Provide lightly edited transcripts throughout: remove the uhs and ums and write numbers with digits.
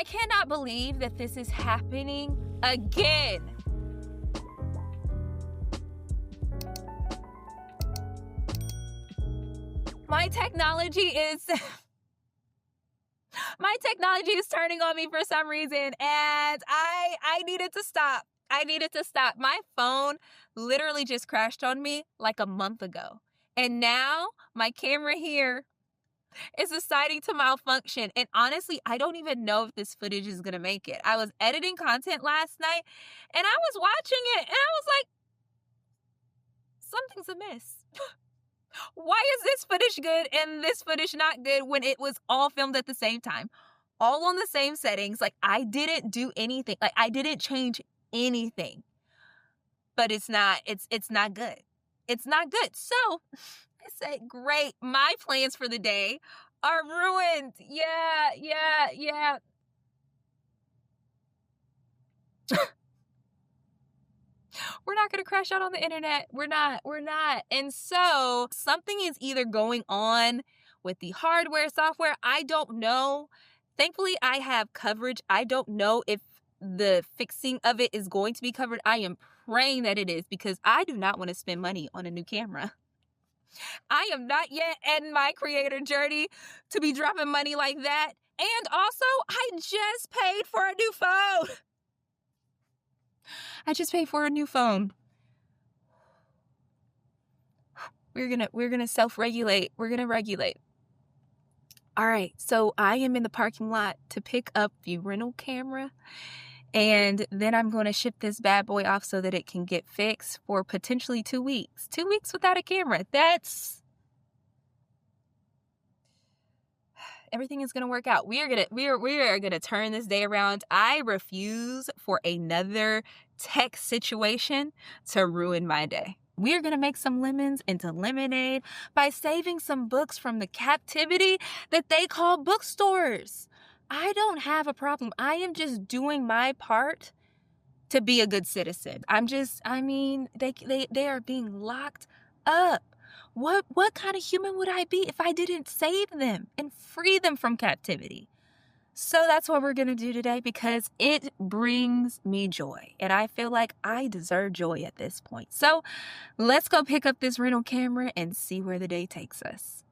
I cannot believe that this is happening again. My technology is turning on me for some reason, and I needed to stop. My phone literally just crashed on me like a month ago. And now my camera here is deciding to malfunction. And honestly, I don't even know if this footage is going to make it. I was editing content last night and I was watching it and I was like, something's amiss. Why is this footage good and this footage not good when it was all filmed at the same time? All on the same settings. Like, I didn't do anything. Like, I didn't change anything. But it's not good. It's not good. So I said, great. My plans for the day are ruined. Yeah. We're not going to crash out on the internet. We're not. And so something is either going on with the hardware, software. I don't know. Thankfully, I have coverage. I don't know if the fixing of it is going to be covered. I am praying that it is, because I do not want to spend money on a new camera. I am not yet in my creator journey to be dropping money like that. And also, I just paid for a new phone. We're gonna self-regulate. We're gonna regulate. All right, so I am in the parking lot to pick up the rental camera, and then I'm going to ship this bad boy off so that it can get fixed for potentially 2 weeks. 2 weeks without a camera. Everything is going to work out. We are going to turn this day around. I refuse for another tech situation to ruin my day. We are going to make some lemons into lemonade by saving some books from the captivity that they call bookstores. I don't have a problem. I am just doing my part to be a good citizen. They are being locked up. What kind of human would I be if I didn't save them and free them from captivity? So that's what we're going to do today, because it brings me joy. And I feel like I deserve joy at this point. So let's go pick up this rental camera and see where the day takes us.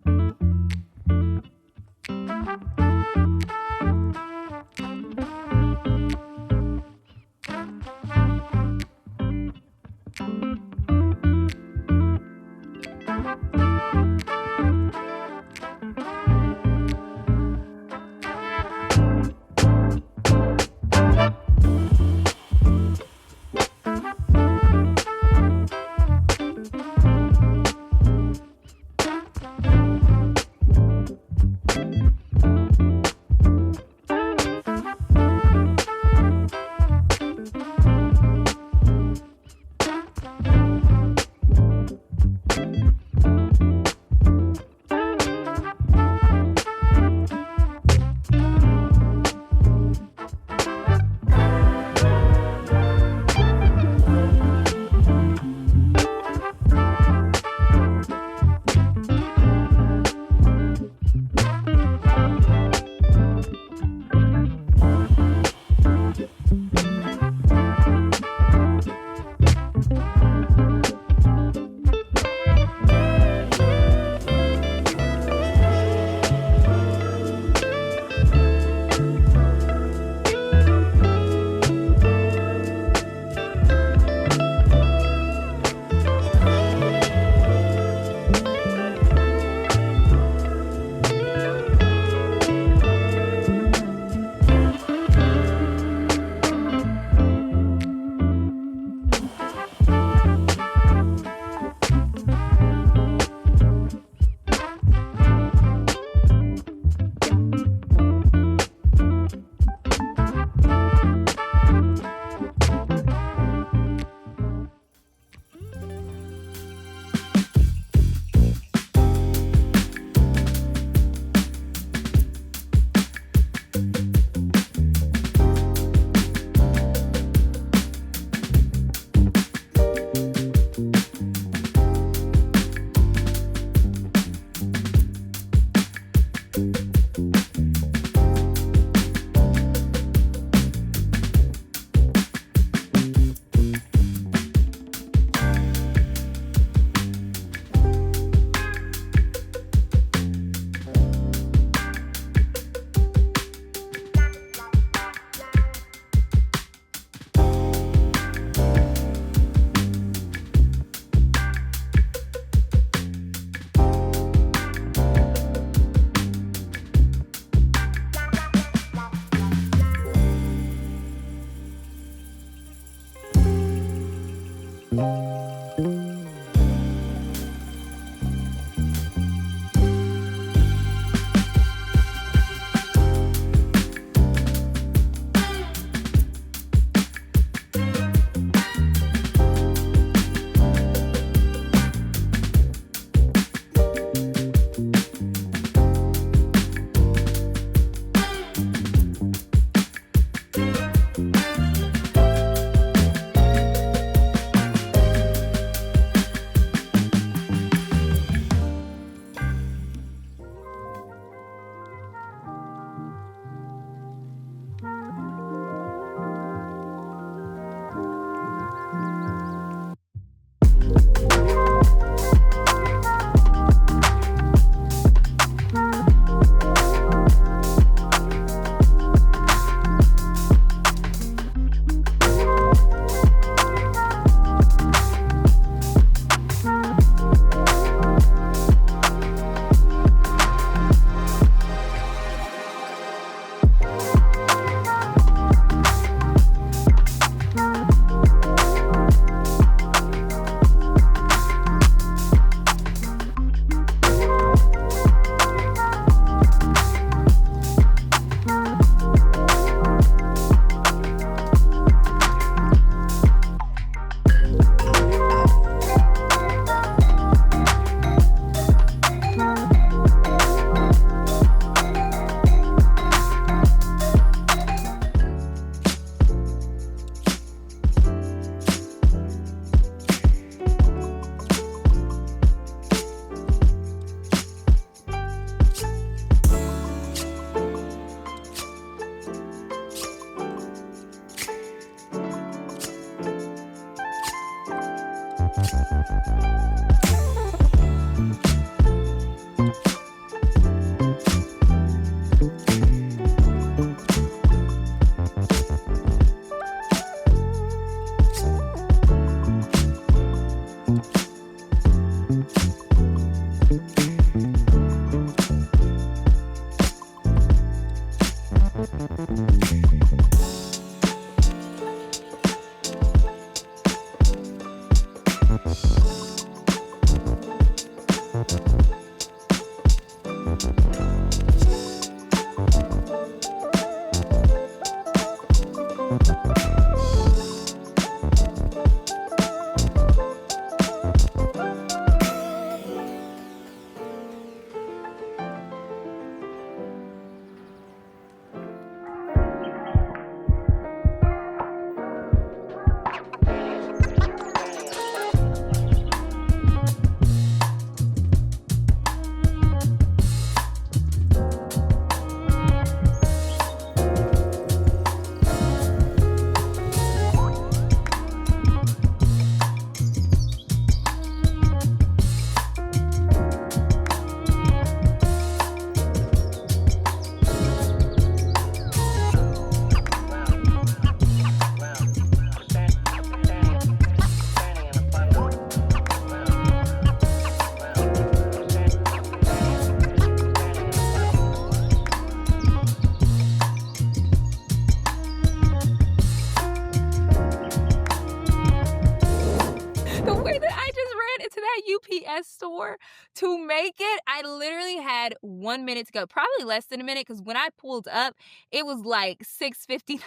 UPS store to make it. I literally had 1 minute to go, probably less than a minute, because when I pulled up, it was like 6:59.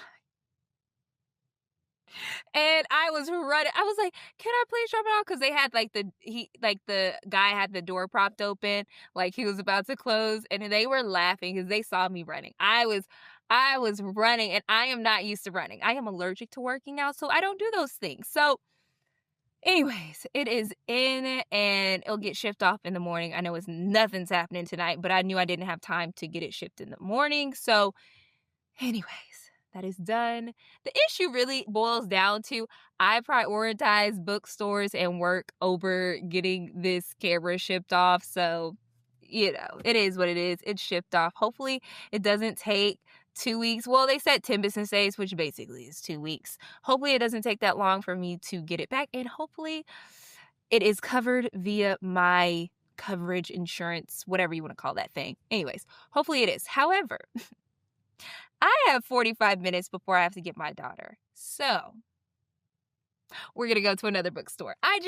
And I was running. I was like, "Can I please drop it off?" Because they had the guy had the door propped open, like he was about to close, and they were laughing because they saw me running. I was running, and I am not used to running. I am allergic to working out, so I don't do those things. So, anyways, it is in, and it'll get shipped off in the morning. I know nothing's happening tonight, but I knew I didn't have time to get it shipped in the morning. So, anyways, that is done. The issue really boils down to I prioritize bookstores and work over getting this camera shipped off. So, it is what it is. It's shipped off. Hopefully, it doesn't take 2 weeks. Well, they said 10 business days, which basically is 2 weeks. Hopefully, it doesn't take that long for me to get it back. And hopefully, it is covered via my coverage insurance, whatever you want to call that thing. Anyways, hopefully it is. However, I have 45 minutes before I have to get my daughter. So, we're gonna go to another bookstore. I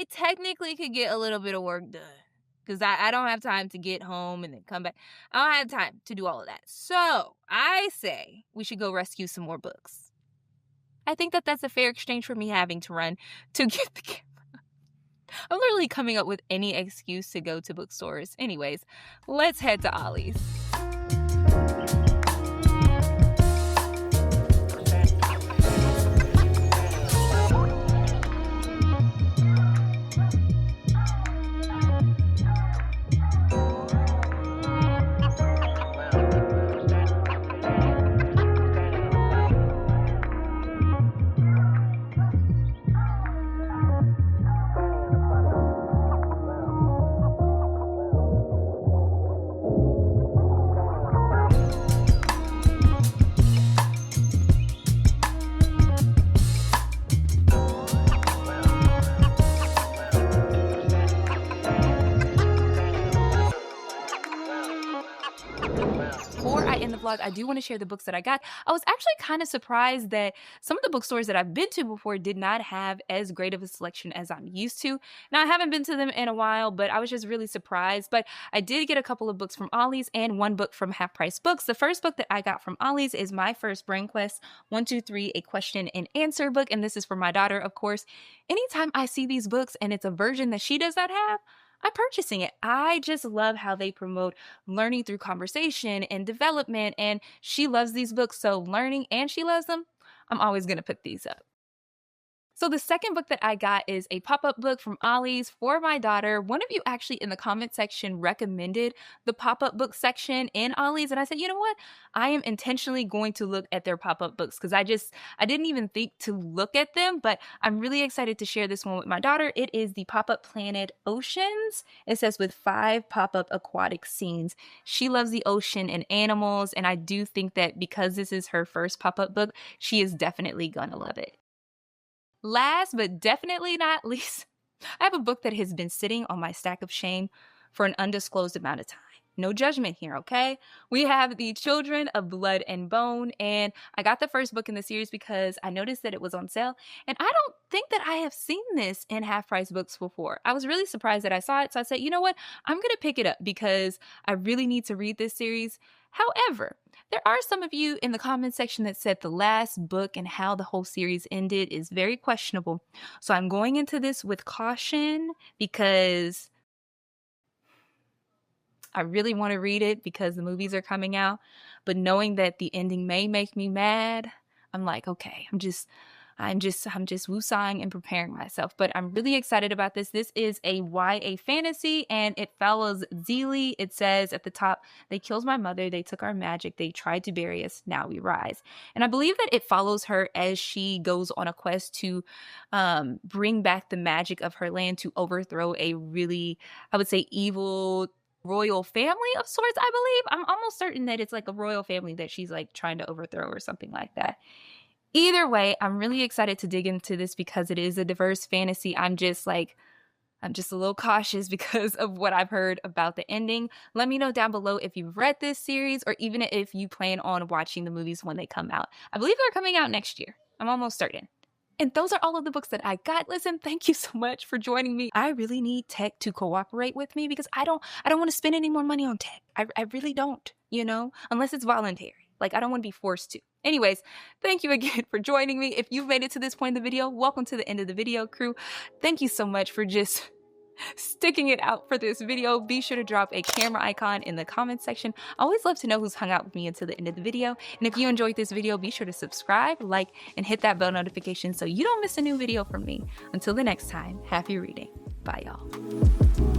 technically could get a little bit of work done because I don't have time to get home and then come back. I don't have time to do all of that. So I say we should go rescue some more books. I think that that's a fair exchange for me having to run to get the camera. I'm literally coming up with any excuse to go to bookstores. Anyways, let's head to Ollie's. Before I end the vlog, I do want to share the books that I got. I was actually kind of surprised that some of the bookstores that I've been to before did not have as great of a selection as I'm used to. Now, I haven't been to them in a while, but I was just really surprised. But I did get a couple of books from Ollie's and one book from Half Price Books. The first book that I got from Ollie's is My First Brain Quest 123, a question and answer book. And this is for my daughter, of course. Anytime I see these books and it's a version that she does not have, I'm purchasing it. I just love how they promote learning through conversation and development, and she loves these books, so learning and she loves them, I'm always going to pick these up. So the second book that I got is a pop-up book from Ollie's for my daughter. One of you actually in the comment section recommended the pop-up book section in Ollie's, and I said, you know what? I am intentionally going to look at their pop-up books because I didn't even think to look at them, but I'm really excited to share this one with my daughter. It is the Pop-Up Planet Oceans. It says with 5 pop-up aquatic scenes. She loves the ocean and animals, and I do think that because this is her first pop-up book, she is definitely gonna love it. Last but definitely not least, I have a book that has been sitting on my stack of shame for an undisclosed amount of time. No judgment here, okay? We have The Children of Blood and Bone, and I got the first book in the series because I noticed that it was on sale, and I don't think that I have seen this in Half Price Books before. I was really surprised that I saw it, so I said, you know what? I'm going to pick it up because I really need to read this series. However, there are some of you in the comment section that said the last book and how the whole series ended is very questionable. So I'm going into this with caution because I really want to read it because the movies are coming out. But knowing that the ending may make me mad, I'm like, okay, I'm just woosahing and preparing myself. But I'm really excited about this. This is a YA fantasy and it follows Zeely. It says at the top, they killed my mother. They took our magic. They tried to bury us. Now we rise. And I believe that it follows her as she goes on a quest to bring back the magic of her land to overthrow a really, I would say, evil royal family of sorts, I believe. I'm almost certain that it's like a royal family that she's like trying to overthrow or something like that. Either way, I'm really excited to dig into this because it is a diverse fantasy. I'm just a little cautious because of what I've heard about the ending. Let me know down below if you've read this series or even if you plan on watching the movies when they come out. I believe they're coming out next year. I'm almost certain. And those are all of the books that I got. Listen, thank you so much for joining me. I really need tech to cooperate with me because I don't want to spend any more money on tech. I really don't, unless it's voluntary. Like, I don't want to be forced to. Anyways, thank you again for joining me. If you've made it to this point in the video, welcome to the end of the video, crew. Thank you so much for just sticking it out for this video. Be sure to drop a camera icon in the comments section. I always love to know who's hung out with me until the end of the video. And if you enjoyed this video, be sure to subscribe, like, and hit that bell notification so you don't miss a new video from me. Until the next time, happy reading. Bye, y'all.